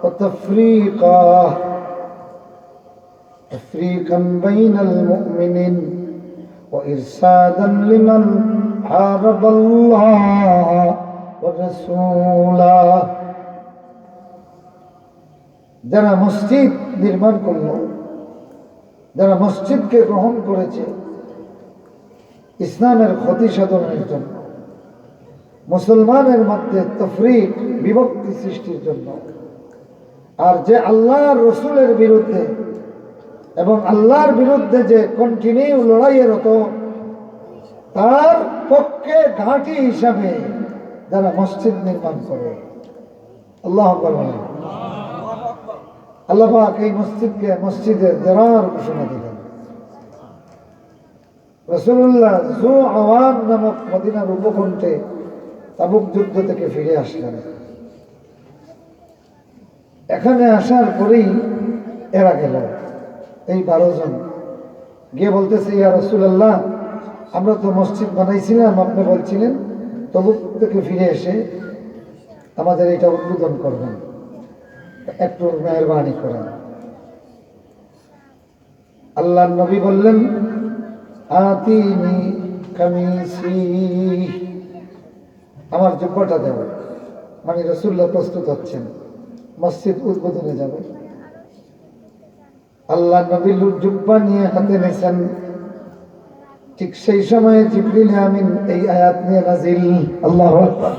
تفريقا بين المؤمنين وإرشادا لمن حارب الله ورسوله। যারা মসজিদ নির্মাণ করলো, যারা মসজিদকে গ্রহণ করেছে ইসলামের ক্ষতি সাধনের জন্য, মুসলমানের মধ্যে তফরিক বিভক্তি সৃষ্টির জন্য, আর যে আল্লাহর রসুলের বিরুদ্ধে এবং আল্লাহর বিরুদ্ধে যে কন্টিনিউ লড়াইয়ের হতো, তার পক্ষে ঘাঁটি হিসাবে যারা মসজিদ নির্মাণ করে, আল্লাহ আল্লাহ পাক এই মসজিদকে মসজিদের দেরার ঘোষণা দিলেন। রাসূলুল্লাহ যু আওয়ান নামক মদিনার উপকণ্ঠে তাবুক যুদ্ধ থেকে ফিরে আসলেন। এখানে আসার পরেই এরা গেল, এই 12 জন গিয়ে বলতেছে, ইয়া রাসূলুল্লাহ, আমরা তো মসজিদ বানাইছিলাম, আপনি বলছিলেন তাবুক থেকে ফিরে এসে আমাদের এটা উদ্বোধন করবেন, একটু মেহরবানি করেন। আল্লাহর নবী বললেন, আতিনি কামিসি, আমার জুব্বাটা দেব। মানে রাসূলুল্লাহ প্রস্তুত হচ্ছেন, মসজিদ উদ্বোধনে যাবে। আল্লাহ নবী জুব্বা নিয়ে হাতে নিয়েছেন। ঠিক সেই সময়ে জিবরিল আমিন এই আয়াত নিয়ে নাজিল। আল্লাহু আকবার।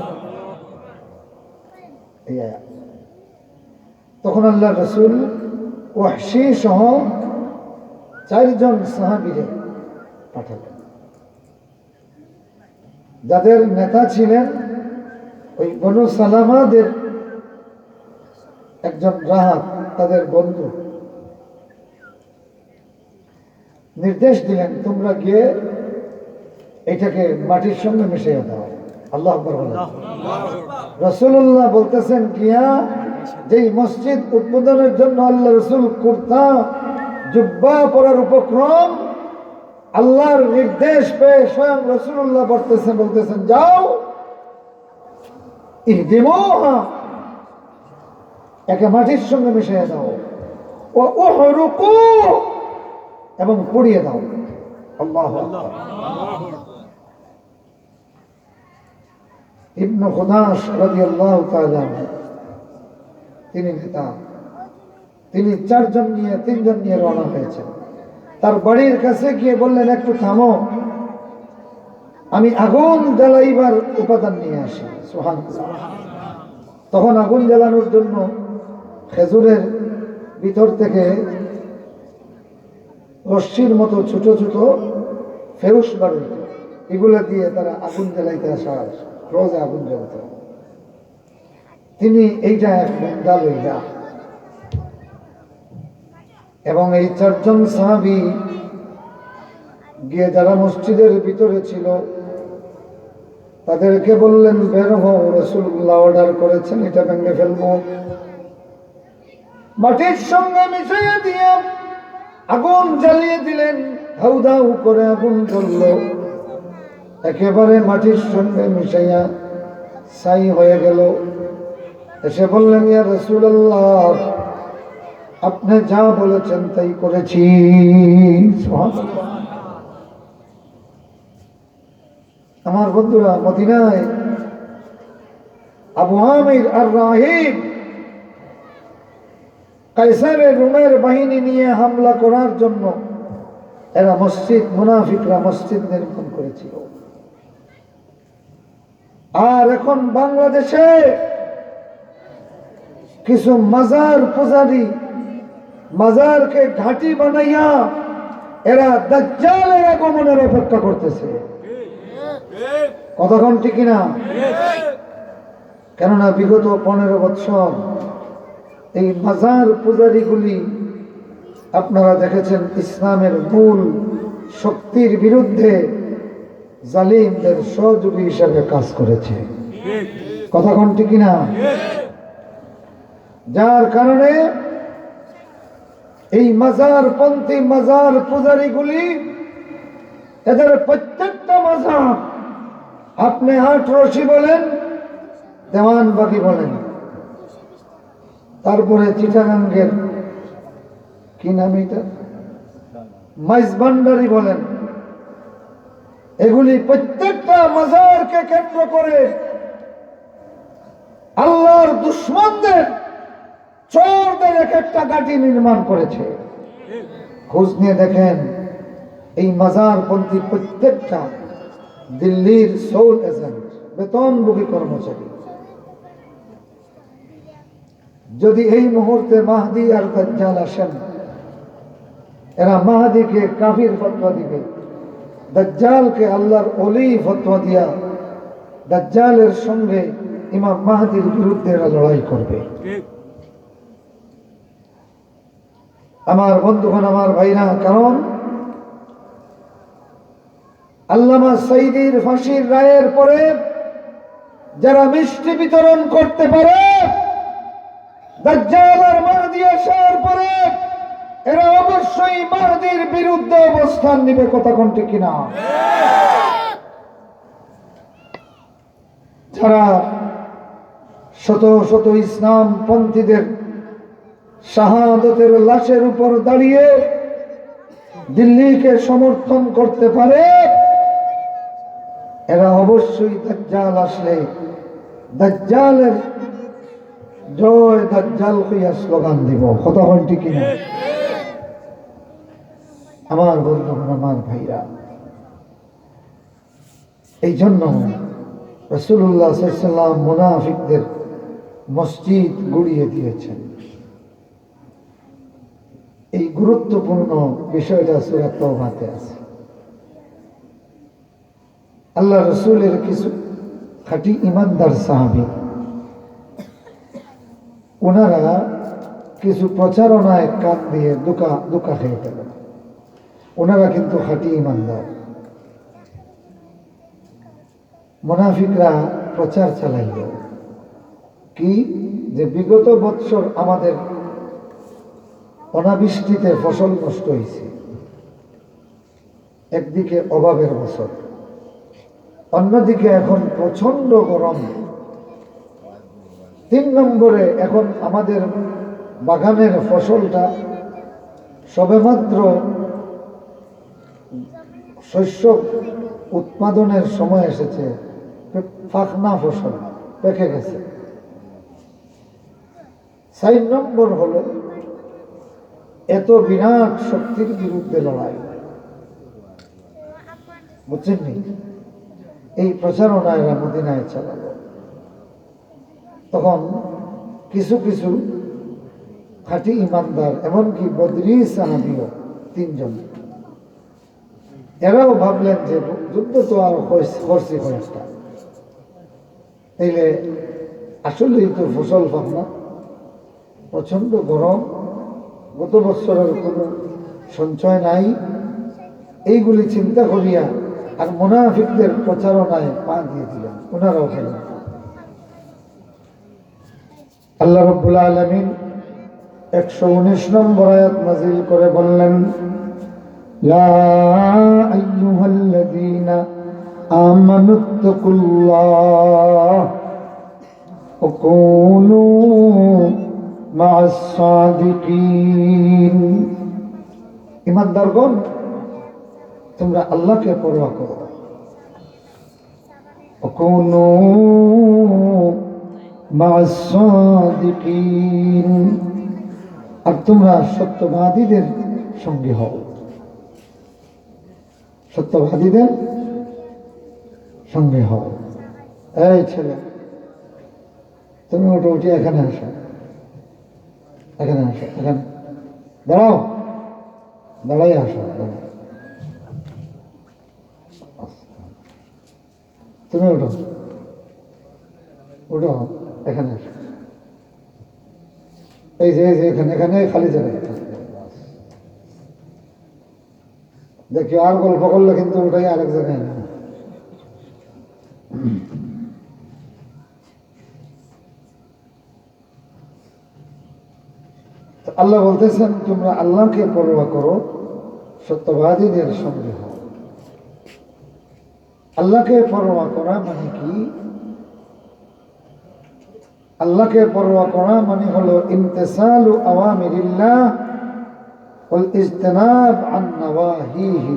এই আয়াত তখন আল্লাহ রাসূল ওয়াহশী সহ 4 জন সাহাবীকে পাঠালেন, যাদের নেতা ছিলেন ওই বনু সালামাদের একজন রাহাত, তাদের বন্ধু। নির্দেশ দিলেন, তোমরা গিয়ে এটাকে মাটির সঙ্গে মিশিয়ে দাও। আল্লাহু আকবার। রাসূলুল্লাহ বলতেছেন, গিয়া যেই মসজিদ উদ্বোধনের জন্য আল্লাহ রাসূল কুর্তা জুব্বা পরার উপক্রম, আল্লাহর নির্দেশ পেয়ে স্বয়ং রাসূলুল্লাহ বলতেছেন, যাও ইহদিমুহা, একে মাটির সঙ্গে মিশিয়ে দাও, ওয়া উহরুকু, এবং পুড়িয়ে দাও। আল্লাহু আকবার। ইবনে খুদাস রাদিয়াল্লাহু তাআলা তিনি নেতা, তিনি 4 জন নিয়ে 3 জন নিয়ে রওনা হয়েছেন। তার বাড়ির কাছে গিয়ে বললেন, একটু থামো, আমি আগুন জ্বালাইবার উপাদান নিয়ে আসি। সুবহানাল্লাহ। তখন আগুন জ্বালানোর জন্য খেজুরের ভিতর থেকে রশ্মির মতো ছোট ছোট ফেউস বার হইত, এগুলো দিয়ে তারা আগুন জ্বালাইতে আসা, রোজে আগুন জ্বালাতে। তিনি এইটা এক বন্দা লইয়া এবং এই 4 জন সাহাবী গিয়ে যারা মসজিদের ভিতরে ছিল তাদেরকে বললেন, বের হও, রাসূলুল্লাহ অর্ডার করেছেন এটা ভেঙে ফেলবো। মাটির সঙ্গে মিশিয়ে দিয়ে আগুন জ্বালিয়ে দিলেন। ধাউ ধাউ করে আগুন জ্বলল, একেবারে মাটির সঙ্গে মিশাইয়া ছাই হয়ে গেল। এসে বললেন, ইয়া রাসূলুল্লাহ, আপনি যা বলেছেন তাই করেছি। আমার বন্ধুরা, মদিনায় আবু আমির আর রাহিব কায়সারের রোমের বাহিনী নিয়ে হামলা করার জন্য এরা মসজিদ, মুনাফিকরা মসজিদ নির্মাণ করেছিল। আর এখন বাংলাদেশে কিছু মাজার পূজারী মাজারকে ঘাঁটি বানাইয়া এরা দাজ্জালের আগমনের অপেক্ষা করতেছে। কতক্ষণ ঠিক কিনা? কেননা বিগত 15 বছর এই মাজার পূজারীগুলি আপনারা দেখেছেন ইসলামের মূল শক্তির বিরুদ্ধে জালিমদের সহযোগী হিসাবে কাজ করেছে। কতক্ষণ ঠিক কিনা? যার কারণে এই মাজারপন্থী মাজার পূজারীগুলি এদের প্রত্যেকটা মাজার, আপনি 8 রশি বলেন, দেওয়ানবাগি বলেন, তারপরে চিটাগাঙ্গের কি নাম এটা, মাইজভান্ডারি বলেন, এগুলি প্রত্যেকটা মাজারকে কেন্দ্র করে আল্লাহর দুশমনদের, চোরদের এক একটা ঘাঁটি নির্মাণ করেছে। খোঁজ নিয়ে দেখেন এই মাজারপন্থী প্রত্যেকটা দিল্লির সোল এজেন্ট, বেতনভোগী কর্মচারী। যদি এই মুহূর্তে মাহদি আর দাজ্জাল আসেন, এরা মাহদিকে কাফির ফতোয়া দিবে, দাজ্জালকে আল্লাহর ওলি ফতোয়া দিয়া দাজ্জালের সঙ্গে ইমাম মাহদির বিরুদ্ধে এরা লড়াই করবে। আমার বন্ধুগণ, আমার ভাইরা, কারণ আল্লামা সাইদির ফাঁসির রায়ের পরে যারা মিষ্টি বিতরণ করতে পারে, দাজ্জাল আর মাহদি আসার পরে এরা অবশ্যই মাহদির বিরুদ্ধে অবস্থান নিবে। কথা কোন ঠিক কিনা? যারা শত শত ইসলাম পন্থীদের শাহাদতের লাশের উপর দাঁড়িয়ে দিল্লিকে সমর্থন করতে পারে, এরা অবশ্যই দাজ্জাল আসলে দাজ্জালের জয় দাজ্জাল হইয়া স্লোগান দিব। কথা হয় ঠিক কিনা? আমার বন্ধুগণ, আমার ভাইরা, এই জন্য রাসূলুল্লাহ সাল্লাল্লাহু আলাইহি ওয়াসাল্লাম মুনাফিকদের মসজিদ গুড়িয়ে দিয়েছেন। এই গুরুত্বপূর্ণ বিষয়টা সূরা তাওবাতে আছে। আল্লাহ রাসূলের কিছু খাঁটি ইমানদার সাহাবী, ওনারা কিছু প্রচারণায় কান দিয়ে দুকা খেয়ে গেলেন। ওনারা কিন্তু খাঁটি ইমানদার। মুনাফিকরা প্রচার চালাইল কি, যে বিগত বৎসর আমাদের অনাবৃষ্টিতে ফসল নষ্ট হয়েছে, একদিকে অভাবের বছর, অন্যদিকে এখন প্রচন্ড গরম, 3 নম্বরে এখন আমাদের বাগানের ফসলটা সবেমাত্র শস্য উৎপাদনের সময় এসেছে, ফাঁকনা ফসল পেকে গেছে। 4 নম্বর হলো এত বিরাট শক্তির বিরুদ্ধে লড়াই। বুঝছেন নি? এই প্রচারণা এরা মদিনায় চালালো। তখন কিছু কিছু খাঁটি ইমানদার, এমনকি বদরি সাহাবীও 3 জন, এরাও ভাবলেন যে যুদ্ধ তো আর করছি কয়েকটা, তাইলে আসলেই তো ফসল পাব না, প্রচন্ড গরম, গত বছরের কোনো সঞ্চয় নাই। এইগুলি চিন্তা করিয়া আর মুনাফিকদের প্রচারণায় পা দিয়ে দিলেন, ওনারাও গেলেন। আল্লাহ রাব্বুল আলামিন 119 নম্বর আয়াত নাযিল করে বললেন, ইয়া আইয়ুহাল্লাযীনা আমানুত্তাকুল্লাহ ওয়া কুনু মা'আস সাদিকিন। ইমানদারগণ, তোমরা আল্লাহকে পরোয়া করো, ওয়া কুনু মা'আস সাদিকিন, আর তোমরা সত্যবাদীদের সঙ্গে হও। সত্যবাদীদের সঙ্গে হও। এই ছেলে, তুমি ওটা উঠে এখানে আসো, এখানে আসো, এখানে দাঁড়াও, দাঁড়াই আসো, তুমি ওঠো, ওঠো, এখানে আসো। এই যে এখানে এখানে খালি জায়গা দেখি, আর গল্প করলে কিন্তু ওটাই আরেক জায়গায় না। আল্লাহ বলতেছেন, তোমরা আল্লাহকে পরোয়া করো, সত্যবাদীদের সঙ্গে হও। আল্লাহকে পরোয়া করা মানে কি? আল্লাহকে পরোয়া করা মানে হলো ইমতিসালু আওয়ামিরিল্লাহ ওয়াল ইজতিনাব আন নাওয়াহিহি।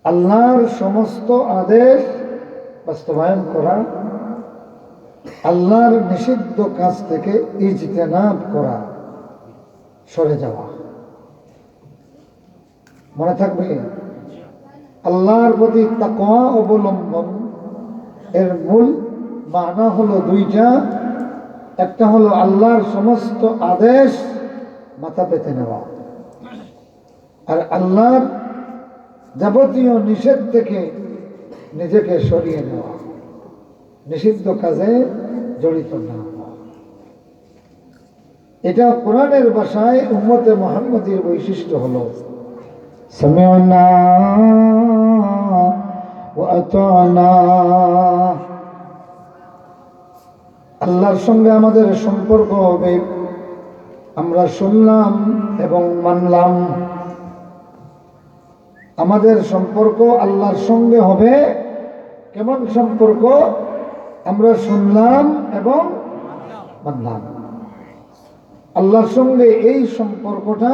আল্লাহর সমস্ত আদেশ বাস্তবায়ন করা, আল্লাহর নিষিদ্ধ কাজ থেকে ইজতিনাব করা, সরে যাওয়া। মনে থাকবে, আল্লাহর প্রতি তাকওয়া অবলম্বন এর মূল মানা হলো দুইটা। একটা হলো আল্লাহর সমস্ত আদেশ মাথা পেতে নেওয়া, আর আল্লাহর যাবতীয় নিষেধ থেকে নিজেকে সরিয়ে নেওয়া, নিষিদ্ধ কাজে জড়িত না হওয়া। এটা কোরআনের ভাষায় উম্মতে মুহাম্মাদীর বৈশিষ্ট্য হলো সামি'না ওয়া আতা'না। আল্লাহর সঙ্গে আমাদের সম্পর্ক হবে আমরা শুনলাম এবং মানলাম। আমাদের সম্পর্ক আল্লাহর সঙ্গে হবে কেমন সম্পর্ক? আমরা শুনলাম এবং মানলাম। আল্লাহর সঙ্গে এই সম্পর্কটা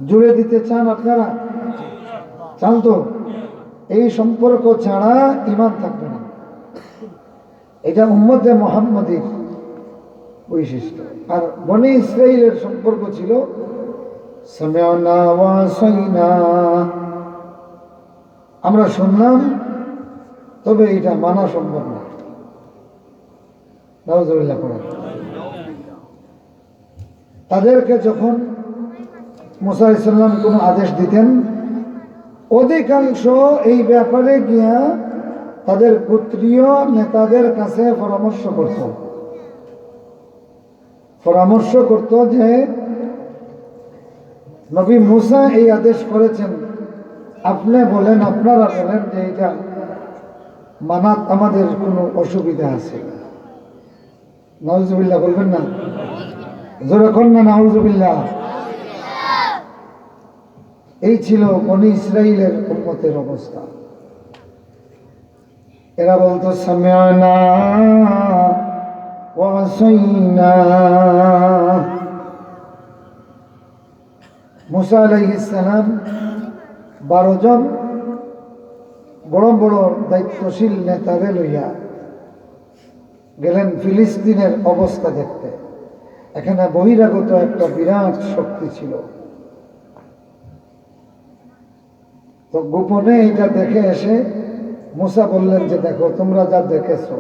জুড়ে দিতে চান আপনারা? চান তো? এই সম্পর্ক ছাড়া ঈমান থাকবে না। এটা উম্মতে মুহাম্মাদীর বৈশিষ্ট্য। আর বনি ইসরাঈলের সম্পর্ক ছিল সামি'না ওয়া আসাইনা, আমরা শুনলাম তবে এটা মানা সম্ভব না। নাউযুবিল্লাহ পড়েন। তাদেরকে যখন মুসা আলাইহিস সালাম কোনো আদেশ দিতেন, অধিকাংশ এই ব্যাপারে গিয়া তাদের গোত্রীয় নেতাদের কাছে পরামর্শ করত যে নবী মুসা এই আদেশ করেছেন, আপনি বলেন, আপনারা বলেন যে এটা মানাত আমাদের কোনো অসুবিধা আছে। নাউযুবিল্লাহ বলবেন না? জোরে কোন না নাউযুবিল্লাহ। এই ছিল বনি ইসরাঈলের উম্মতের অবস্থা। এরা বলতো সামি'না ওয়া আসাইনা। মুসা আলাইহিস সালাম 12 জন বড় বড় দায়িত্বশীল নেতারে লইয়া গেলেন ফিলিস্তিনের অবস্থা দেখতে। এখানে বহিরাগত একটা বিরাট শক্তি ছিল। তো গোপনে এটা দেখে এসে মুসা বললেন যে দেখো, তোমরা যা দেখেছো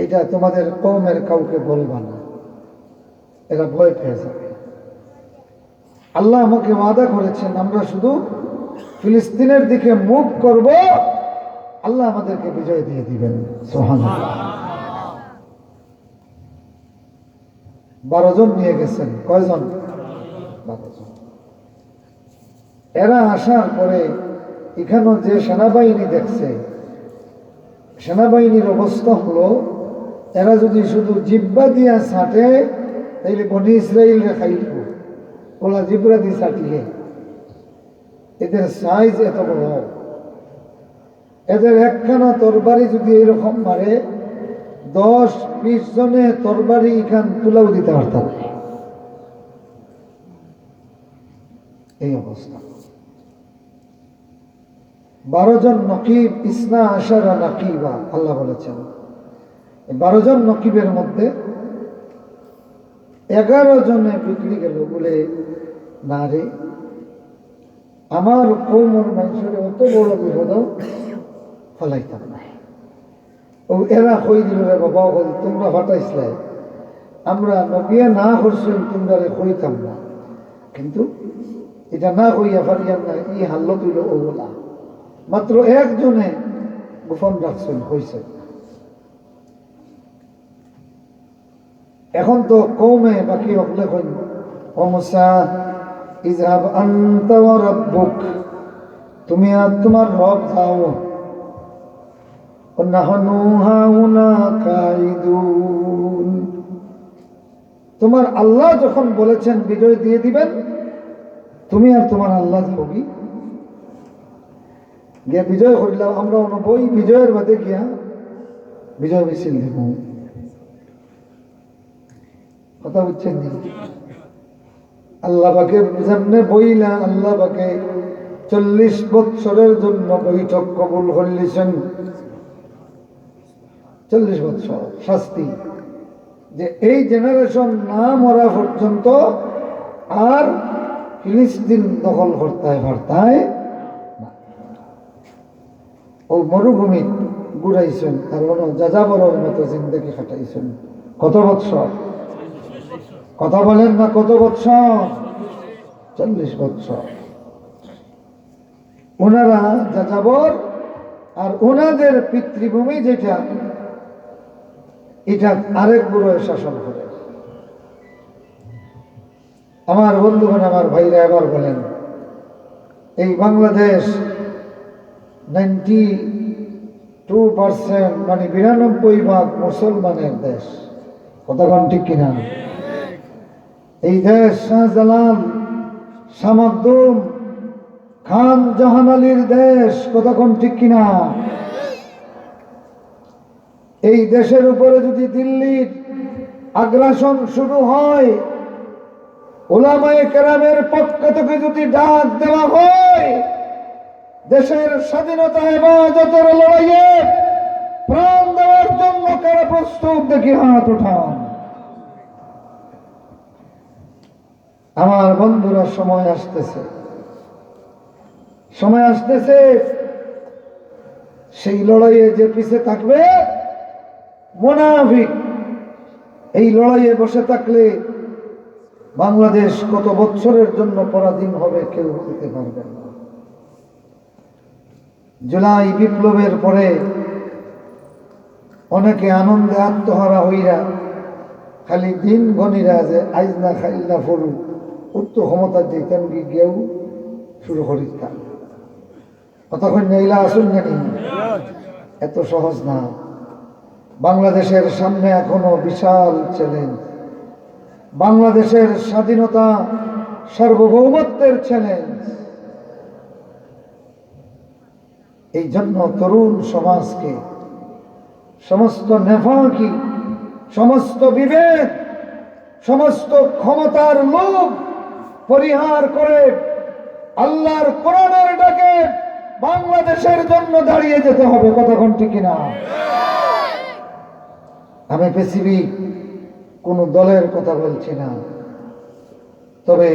এটা তোমাদের কওমের কাউকে বলবা না, এরা ভয় পেয়ে যাবে। আল্লাহ আমাকে ওয়াদা করেছেন, আমরা শুধু ফিলিস্তিনের দিকে মুভ করব, আল্লাহ আমাদেরকে বিজয় দিয়ে দিবেন। সুবহানাল্লাহ। 12 জন নিয়ে গেছেন। কয়জন? 12 জন। এরা আসার পরে এখানেও যে সেনাবাহিনী দেখছে, সেনাবাহিনীর অবস্থা হলো এরা যদি শুধু জিব্বা দিয়া ছাটে তাইলে বনি ইসরাঈলরে খাইল, ওলা জিব্রা দিয়ে ছাটিয়ে। এদের সাইজ এত বড়, এদের একখানা তরবারি যদি এরকম মারে 10-20 জনে তরবারি এখান তুলাও দিতে পারতাম। এই অবস্থা। 12 জন নকিব, ইসনা আশারা নাকিবা, আল্লাহ বলেছেন। 12 জন নকিবের মধ্যে 11 জনে বিক্রি গেল বলে, না রে, আমার কৌমর মানুষের অত বড় বিপদ ফলাইতাম না। ও এরা কই দিল, রে বাবা, তোমরা ফাটাইছিলে, আমরা নবিয়া না করছেন, তোমরা কইতাম না, কিন্তু এটা না কইয়া ফারিয়াম না, ই হাল্ল তুইল ওগুলা। মাত্র একজনে গোপন রাখছেন, হয়েছে। এখন তো কৌমে বাকি হকলে কইন, ও মুসা ইযহাব আনতা ওয়া রাব্বুক, তুমি আর তোমার রব যাও, ওয়া নাহনু হাউনা কাইদুন, তোমার আল্লাহ যখন বলেছেন বিজয় দিয়ে দিবেন, তুমি আর তোমার আল্লাহ হোগি গিয়া বিজয় করিলাম। আমরা বই বিজয়ের বাদে গিয়া বিজয় মিছিল দেব। কথা বুঝছেন নি? আল্লাহ পাকে যেমনে বইলা আল্লাহ পাকে 40 বৎসরের জন্য বৈঠক কবুল করিলেছেন। 40 বৎসর শাস্তি, যে এই জেনারেশন না মরা পর্যন্ত আর ফিলিস্তিন দখল করতায় পারতায় ও মরুভূমি ঘুরাইছেন আর যাযাবরের মতো জিন্দগি কাটাইছেন। কত বৎসর? কথা বলেন না, কত বৎসর? 40 বৎসর। ওনারা যাযাবর, আর ওনাদের পিতৃভূমি যেটা, এটা আরেক বুড়োয় শাসন করে। আমার বন্ধুগণ, আমার ভাইরা এবার বলেন, এই বাংলাদেশ 92% মানে 92% মুসলমানের দেশ। কতক্ষণ ঠিক কিনা? এই দেশ শাহজালাল, শাহ মখদুম, খান জাহান আলীর দেশ। কতক্ষণ ঠিক কিনা? এই দেশের উপরে যদি দিল্লির আগ্রাসন শুরু হয়, উলামায়ে কেরামের পক্ষ থেকে যদি ডাক দেওয়া হয়, দেশের স্বাধীনতা হেফাজতের লড়াইয়ে প্রাণ দেওয়ার জন্য কারা প্রস্তুত? দেখি হাত উঠান। আমার বন্ধুরা, সময় আসতেছে, সময় আসতেছে। সেই লড়াইয়ে যে পিছে থাকবে মুনাফিক, এই লড়াইয়ে বসে থাকলে বাংলাদেশ কত বছরের জন্য পরাধীন হবে কেউ বলতে পারবে না। জুলাই বিপ্লবের পরে অনেকে আনন্দে আত্মহারা হইরা খালি দিন গণিরা যে আইজ না খাইল না ফরু উত্তর ক্ষমতা দিতেন গিয়েও শুরু করিতাম। কতক্ষণ নেইলা আসুন জানি, এত সহজ না। বাংলাদেশের সামনে এখনো বিশাল চ্যালেঞ্জ। বাংলাদেশের স্বাধীনতা, সার্বভৌমত্বের চ্যালেঞ্জ। এই জন্য তরুণ সমাজকে সমস্ত নেফাকি, সমস্ত বিভেদ, সমস্ত ক্ষমতার লোভ পরিহার করে আল্লাহর কোরআনের ডাকে বাংলাদেশের জন্য দাঁড়িয়ে যেতে হবে। কতক্ষণ ঠিক কিনা? আমি পৃথিবী কোন দলের কথা বলছি না, তবে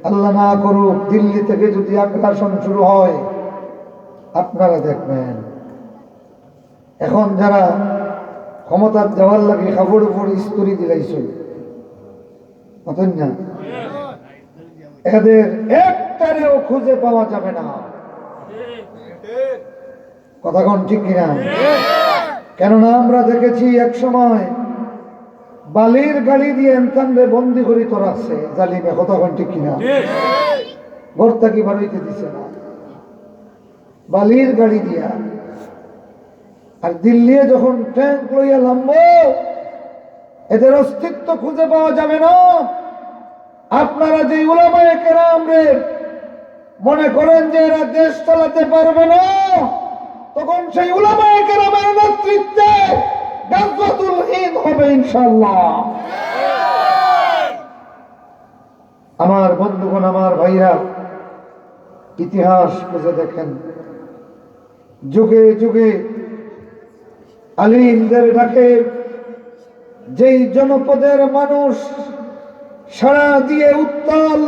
আল্লাহ না করুক দিল্লি থেকে যদি আগ্রাসন শুরু হয়, আপনারা দেখবেন এখন যারা ক্ষমতার যাওয়ার লাগে কাপড় উপর ইস্তুরি দিলাইছিল, মতন না, এদের একটারেও খুঁজে পাওয়া যাবে না। কথা কোন ঠিক কিনা? কেননা আমরা দেখেছি এক সময় বালির গাড়ি দিয়ে এনতানরে বন্দি করে তো রাখছে জালিমে। কথা কোন ঠিক কিনা? ঘর থেকে বাড়িতে দিছে না, বালির গাড়ি দিয়া। আর দিল্লি যখন ট্যাঙ্ক লইয়া নামবো, এদের অস্তিত্ব খুঁজে পাওয়া যাবে না। আপনারা যে উলামায়ে কেরাম রে মনে করেন যে এরা দেশ চালাতে পারবে না, তখন সেই উলামায়ে কেরামের নেতৃত্বে গাজওয়াতুল হিন্দ হবে ইনশাআল্লাহ। আমার বন্ধুগণ, আমার ভাইরা, ইতিহাস খুঁজে দেখেন, যুগে যুগে আলিমদের ডাকে যেই জনপদের মানুষ সাড়া দিয়ে উত্তাল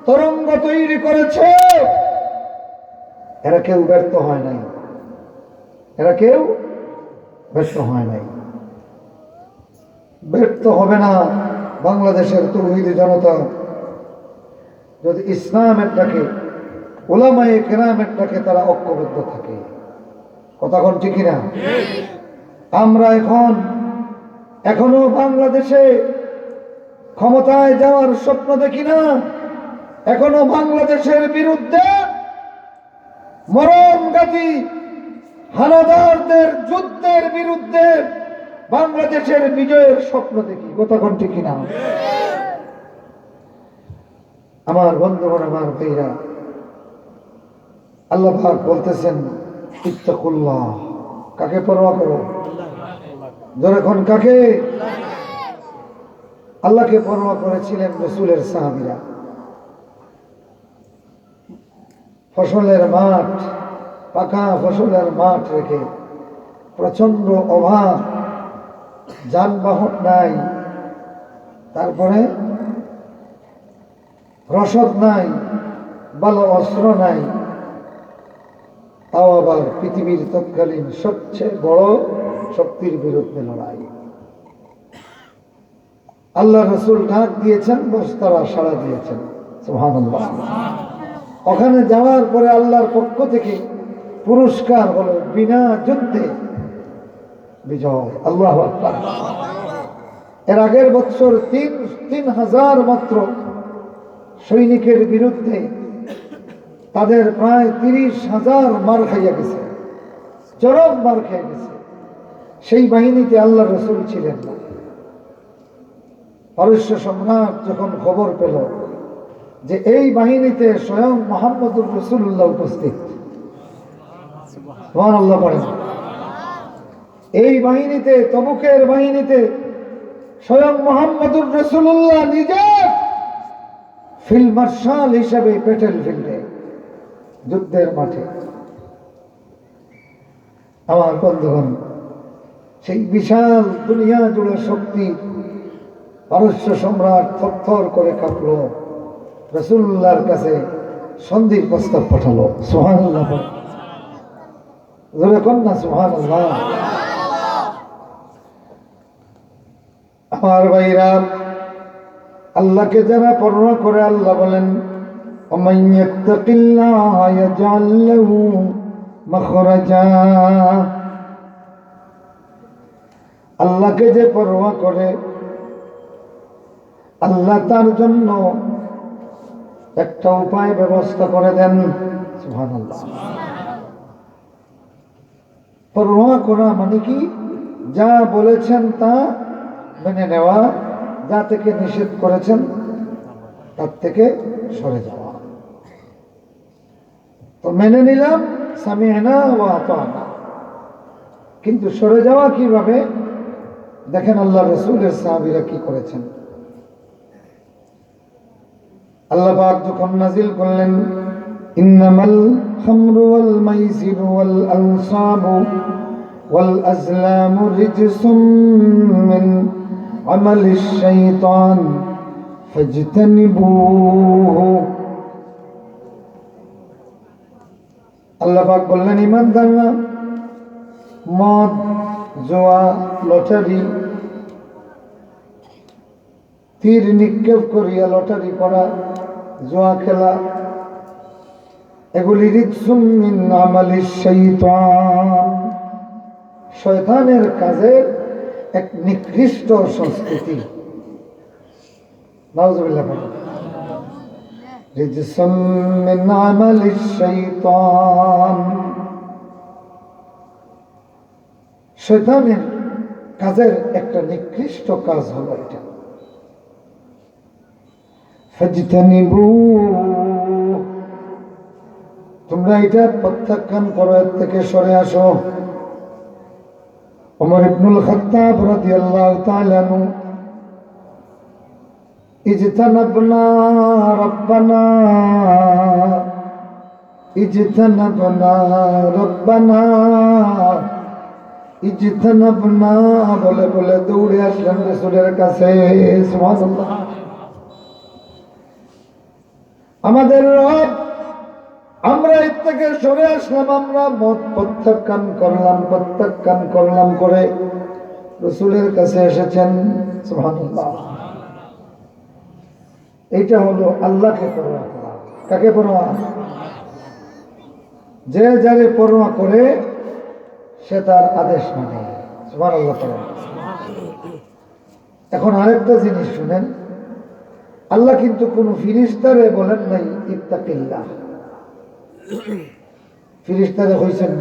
তরঙ্গ তৈরি করেছে, এরা কেউ ব্যর্থ হয় নাই। এরা কেউ ব্যর্থ হয় নাই, ব্যর্থ হবে না। বাংলাদেশের তৌহিদি জনতা যদি ইসলামের ডাকে, উলামায়ে কেরামের ডাকে তারা ঐক্যবদ্ধ থাকে। কথা কোন ঠিক না? আমরা এখনো বাংলাদেশে ক্ষমতায় যাওয়ার স্বপ্ন দেখি না। এখনো বাংলাদেশের বিরুদ্ধে মরণঘাতী হানাদারদের যুদ্ধের বিরুদ্ধে বাংলাদেশের বিজয়ের স্বপ্ন দেখি, কথা কোন ঠিক কিনা? আমার বন্ধুগণ, আমার ভাইরা, আল্লাহ পাক বলতেছেন ইত্তাকুল্লাহ, কাকে পরোয়া করো? যখন কাকে? আল্লাহকে পরোয়া করেছিলেন রাসূলের সাহাবীরা। ফসলের মাঠ, পাকা ফসলের মাঠ রেখে, প্রচন্ড অভাব, যানবাহন নাই, তারপরে রসদ নাই, ভালো অস্ত্র নাই, তাও আবার পৃথিবীর তৎকালীন সবচেয়ে বড় শক্তির বিরুদ্ধে লড়াই। আল্লাহ রাসূল ডাক দিয়েছেন, বস তারা সাড়া দিয়েছেন। সুবহানাল্লাহ। ওখানে যাওয়ার পরে আল্লাহর পক্ষ থেকে পুরস্কার হলো বিনা যুদ্ধে বিজয়। আল্লাহু আকবার। এর আগের বছর ৩,০০০ মাত্র সৈনিকের বিরুদ্ধে তাদের প্রায় ৩০,০০০ মার খাইয়া গেছে, চরম মার খেয়ে গেছে। সেই বাহিনীতে আল্লাহ রাসূল ছিলেন না। পারস্য সম্রাট যখন খবর পেল যে এই বাহিনীতে স্বয়ং মুহাম্মদুর রাসূলুল্লাহ উপস্থিত, সুবহানাল্লাহ বলেন, এই বাহিনীতে, তবুকের বাহিনীতে স্বয়ং মুহাম্মদুর রাসূলুল্লাহ নিজে ফিল্ড মার্শাল হিসেবে ব্যাটল ফিল্ডে, যুদ্ধের মাঠে। আমার বন্ধুগণ, সেই বিশাল দুনিয়া জুড়ে শক্তি পারস্য সম্রাট থরথর করে কাঁপল, রাসূলুল্লাহর কাছে সন্ধির প্রস্তাব পাঠালো। সুবহানাল্লাহ, জোরে কোন না সুবহানাল্লাহ। আমার ভাইরা, আল্লাহকে যারা পরোয়া করে, আল্লাহ বলেন ওমান ইয়াত্তাকিল্লাহ ইয়াজআল লাহু মাখরাজা। আল্লাহকে যে পরোয়া করে, আল্লাহ তার জন্য একটা উপায় ব্যবস্থা করে দেন। সুবহানাল্লাহ। পরোয়া করা মানে কি? যা বলেছেন তা মেনে নেওয়া, যা থেকে নিষেধ করেছেন তার থেকে সরে যাওয়া। তো মেনে নিলাম, সামি'না ওয়া আতা'না, কিন্তু সরে যাওয়া কিভাবে? দেখেন আল্লাহ রাসূলের সাহাবীরা কি করেছেন। আল্লাহ পাক যখন নাজিল করলেন ইন্নামাল খামরু ওয়াল মাইসিরু ওয়াল আনসাবু ওয়াল আজলামু রিজসুম মিন আমালিশ শাইতান ফাজতানিবুহু। আল্লাহ পাক বললেন, ঈমানদাররা, মদ, জুয়া, লটারি, তীর নিক্ষেপ করিয়া লটারি করা, জুয়া খেলা, এগুলি রিজসুম মিন আমালিশ শাইতান, শয়তানের কাজের এক নিকৃষ্ট সংস্কৃতি। নাউযুবিল্লাহ। রিজসুম মিন আমালিশ শাইতান, শয়তানের কাজের একটা নিকৃষ্ট কাজ হলো এটা। ফাজতানিবু, তোমরা এটা প্রত্যাখ্যান করো, এর থেকে সরে আসো। ওমর ইবনুল খাত্তাব রাদিয়াল্লাহু তাআলা আনহু ইজতানাবনা রাব্বানা ইজতানাবনা রাব্বানা ইজতানাবনা বলে বলে দৌড়ে আসলেন রাসূলের কাছে। সুবহানাল্লাহ। আমাদের রব, আমরা এর থেকে সরে আসলাম, আমরা মত প্রত্যাখ্যান করলাম করে রাসূলের কাছে এসেছেন। সুবহানাল্লাহ। এইটা হলো আল্লাহকে পরোয়া করা। কাকে পরোয়া? যে যারে পরোয়া করে সে তার আদেশ মানে। সুবহানাল্লাহ। এখন আরেকটা জিনিস শুনেন, আল্লাহ কিন্তু কোন ফিরিস্তারে বলেন নাই ইত্তাকিল্লাহ। ফিরিস্তারে হইছেন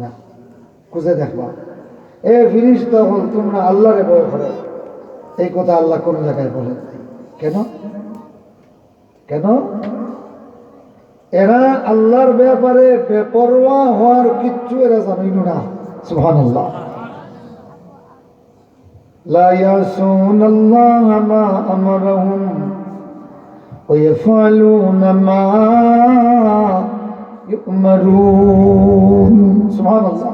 না, খুঁজে দেখবা। এ ফিরিস্তা হল তোমরা আল্লাহরে ভয় করো। এই কথা আল্লাহ কোন জায়গায় বলেন? কেন? কেন? এরা আল্লাহর ব্যাপারে বেপরোয়া হওয়ার কিচ্ছু এরা জানিল না। সুবহানাল্লাহ। লা ইয়াসুনাল্লাহা মা আমারাহুম ওয়া ইয়াফআলুনা মা ইউমারুন। সুবহানাল্লাহ।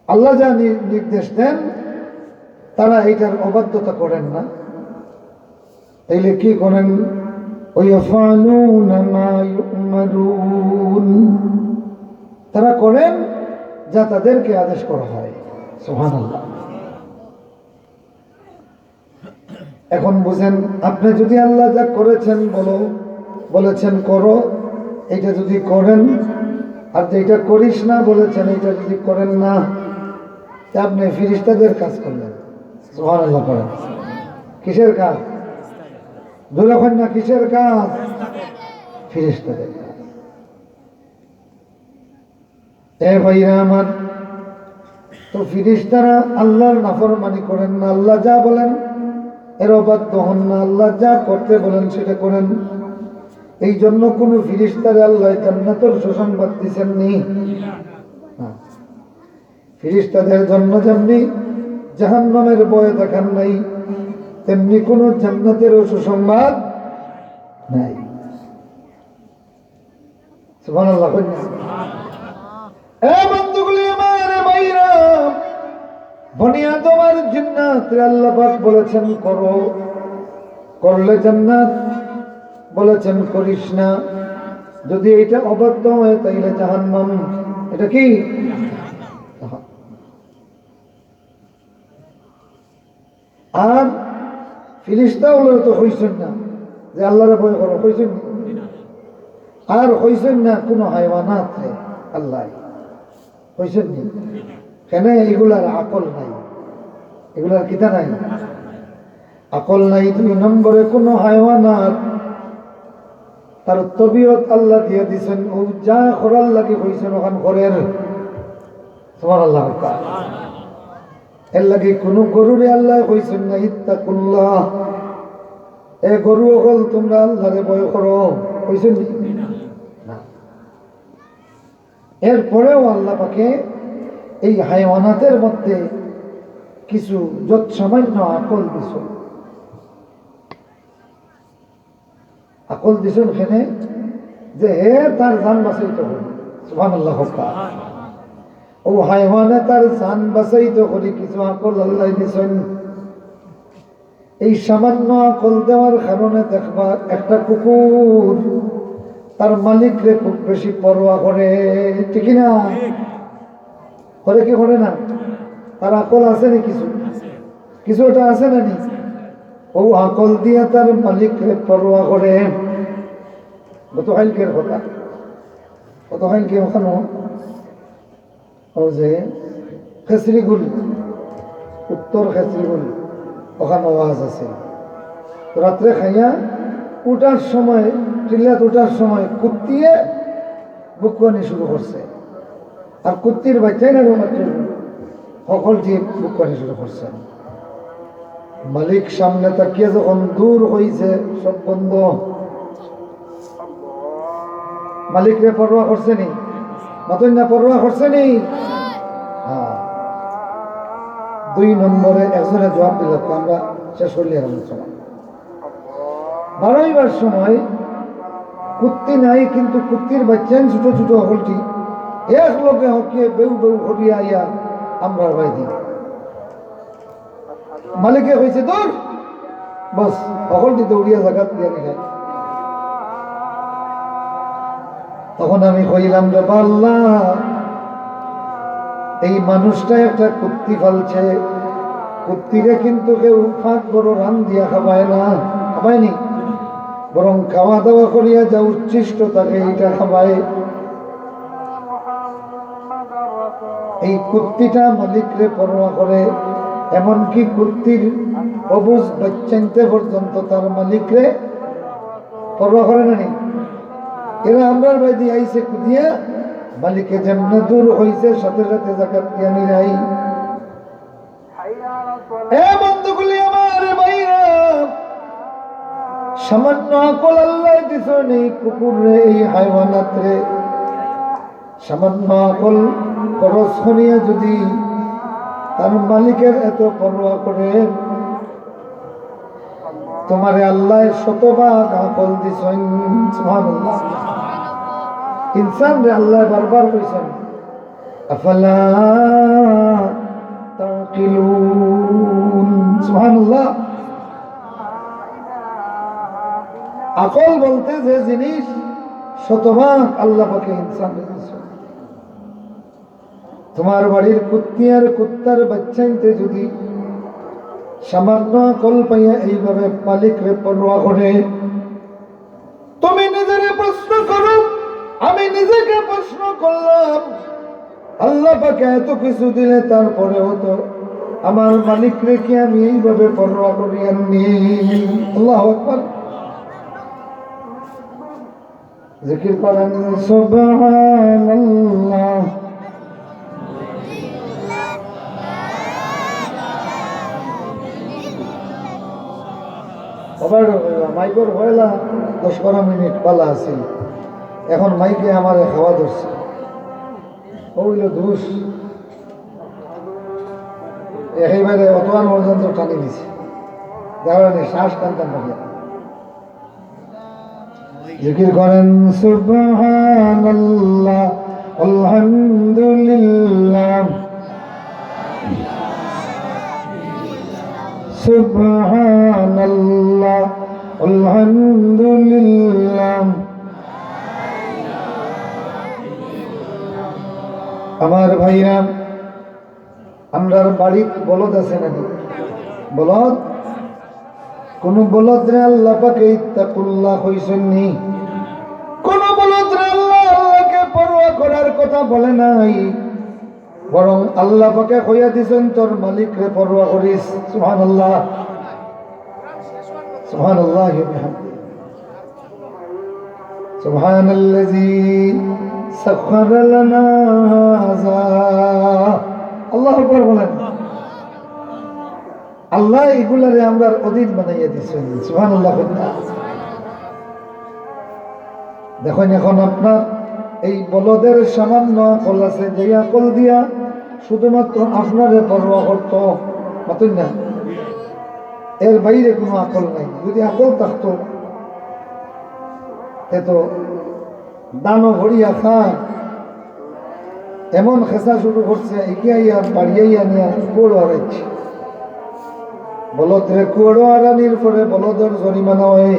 আল্লাহ যা নির্দেশ দেন তারা এইটার অবাধ্যতা করেন না। তাইলে কি করেন? ওয়াফআলুনা মা ইউমারুন, তারা করেন যা তাদেরকে আদেশ করা হয়। সুবহানাল্লাহ। এখন বুঝেন, আপনি যদি আল্লাহ যা করেছেন বলেছেন করো, এটা যদি করেন, আর যেটা করিস না বলেছেন এটা যদি করেন না, তা আপনি ফিরিস্তাদের কাজ করলেন। সুবহানাল্লাহ করেন। কিসের কাজ? যখন না কিসের কাজ? ফিরিস্তাদের কাজ। এ ভাইরা আমার, তো ফিরিস্তারা আল্লাহর নাফরমানি করেন না, আল্লাহ যা বলেন এর অবাধ্য হন না, আল্লাহ যা করতে বলেন সেটা করেন। এই জন্য কোন ফিরিস্তারে আল্লাহ জান্নাতের সুসংবাদ দিচ্ছেন নি। ফিরিস্তাদের জন্য যেমনি জাহান্নামের ভয় দেখান নাই, তেমনি কোন জান্নাতেরও সুসংবাদ নাই। সুবহানাল্লাহ। এ বন্ধুগুলি আমার, ভাইরা, বনি আদম আর জিন্নাত আল্লাহ পাক বলেছেন করো, করলে জান্নাত, বলেছেন করিস না, যদি এটা অবাধ্য হয় তাইলে জাহান্নাম। এটা কি? আর ফিরিস্তা হলো তো হইছেন না যে আল্লাহরে ভয় করো, হইছেন আর হইছেন না কোন হাইওয়ানাত আল্লাহ হইছেন নি। কেন? এগুলার আকল নাই, এগুলার কিতা নাই, আকল নাই। 2 নম্বরে কোন হাইওয়ানাত তার তবিয়ত আল্লাহ দিয়ে দিছেন, ও যা করার লাগে হইছেন ওখান করেন। সুবহানাল্লাহ। এর লাগে কোন গরুরে আল্লাহ কইছেন না ইত্তাকুল্লাহ, এ গরু হল তোমরা আল্লাহরে ভয় করো, কইছেন না। এরপরেও আল্লাহ পাকে এই হাইওয়ানাতের মধ্যে কিছু যৎসামান্য আকল দিছেন। আকল দিছেন এখানে যে হে তার জান বাঁচাইতে হবে। সুবহানাল্লাহ। ও হাইওয়ানে তার জান বাঁচাইতে করে কিছু আকল আল্লাহ দিছেন। এই সামান্য আকল দেওয়ার কারণে দেখবা একটা কুকুর তার মালিকরে খুব বেশি পরোয়া করে, ঠিক না? করে কি করে না? তার আকল আছে নি, কিছু কিছু ওটা আছে না নি? ও আকল দিয়ে তার মালিকরে পরোয়া করে। গতকালকের কথা, গতকালকে ওখানে ও যে খেসরিগুল, উত্তর খেসরিগুল, ওখানে ওয়াজ আছে। রাত্রে খাইয়া উঠার সময়, চিল্লাত উঠার সময় কুত্তিয়ে বুকবানি শুরু করছে। আর কুত্তির বাচ্চাই না সকলটি বুকবানি শুরু করছে। মালিক সামনে তাকিয়ে যখন দূর হয়েছে, সব বন্ধ। মালিকরে পরোয়া করছে নি? নতুন না পরোয়া করছে নি? 2 নম্বরে একজনে জবাব দিল, আমরা শেষ করলে আলোচনা। 12বার সময় কুত্তি নাই, কিন্তু কুত্তির বাচ্চা ছোট ছোট হলটি এক লোকে হকিয়ে বেউ বেউ হরিয়া আইয়া আমরা ভাই দিই। মালিকে হয়েছে দূর, বস হকলটি দৌড়িয়া জায়গা দিয়ে নিলেন। তখন আমি কইলাম রে আল্লাহ, এই মানুষটা একটা কুত্তি ফালছে, কুত্তিরে কিন্তু কেউ ফাঁক বড় রান দিয়া খাবায় না, খাবায়নি, বরং খাওয়া দাওয়া করিয়া যা উচ্ছিষ্ট তাকে এইটা খাবায়। এই কুত্তিটা মালিকরে পরোয়া করে, এমনকি কুত্তির অবুজ বাচ্চাইতে পর্যন্ত তার মালিকরে পরোয়া করে না। এরা আমরার বাইদি আইসে কুদিয়া মালিকে যেমনে দূর হইছে সাথে সাথে জাকাত জ্ঞানী নাই। এ বন্ধুগুলি আমার ভাইরা, সামান্য আকল আল্লাহ দিছ নেই কুকুর রে, এই হাইওয়ানাত রে সামান্য আকল খরচ করিয়া যদি তার মালিকের এত পরোয়া করে, তোমারে আল্লাহ শতভাগ আকল দিছেন। সুবহানাল্লাহ। ইনসান রে আল্লাহ বারবার কইছেন আফালা তাকিলুন। সুবহানাল্লাহ। আকল বলতে যে জিনিস শতভাগ আল্লাহ পাকে ইনসান দিয়েছেন। তোমার বাড়ির কুত্তি আর কুত্তার বাচ্চাইতে যদি সামান্য আকল পাইয়া এইভাবে মালিকরে পরোয়া করে, তুমি নিজেরে প্রশ্ন করো, আমি নিজেকে প্রশ্ন করলাম, আল্লাহ পাকে এত কিছু দিলে তারপরেও তো আমার মালিকরে কি আমি এইভাবে পরোয়া করি আননি? আল্লাহু আকবার। জিকির করেন সুবহানাল্লাহ। মাইকর হইলা 10-12 মিনিট পালা আছে, এখন মাইকে আমার খাওয়া ধরছে, হইল ধুস একেবারে অতমান পর্যন্ত টানি দিছে, কারণে শ্বাস টানতাম না। জিকির করেন সুবহানাল্লাহ আলহামদুলিল্লাহ সুবহানাল্লাহ আলহামদুলিল্লাহ। আমার ভাইরা, আমরার বাড়ির বলদ আছে নাকি? বলদ, কোন বলদ রে আল্লাহ পাকে ইত্তাকুল্লাহ কইছেন নি? কোন বলদ রে আল্লাহকে পরোয়া করার কথা বলে নাই, বরং আল্লাহ পাকে কইয়া দিছেন তোর মালিক রে পরোয়া করিস। সুবহানাল্লাহ সুবহানাল্লাহ বিহামদিহি সুবহানাল্লাযী সাখখারা লানা হাযা। আল্লাহু আকবার বলেন। আল্লাহ এগুলারে আমরা অধীন বানাইয়া দিচ্ছেন। সুবহানাল্লাহ। দেখুন এখন আপনার এই বলদের সামান্য আকল আছে, যে আকল দিয়া শুধুমাত্র আপনারে পরোয়া করতো, মাতুন না, এর বাইরে কোনো আকল নাই। যদি আকল থাকতো তো দানো ভরিয়া খায়, এমন খেসা শুরু করছে, এগিয়াইয়া বাড়িয়াইয়া নিয়ে কুয়োড়ো হারাইছে। বলদ রে কুয়োড়ো হারানির পরে বলদের জরিমানা হয়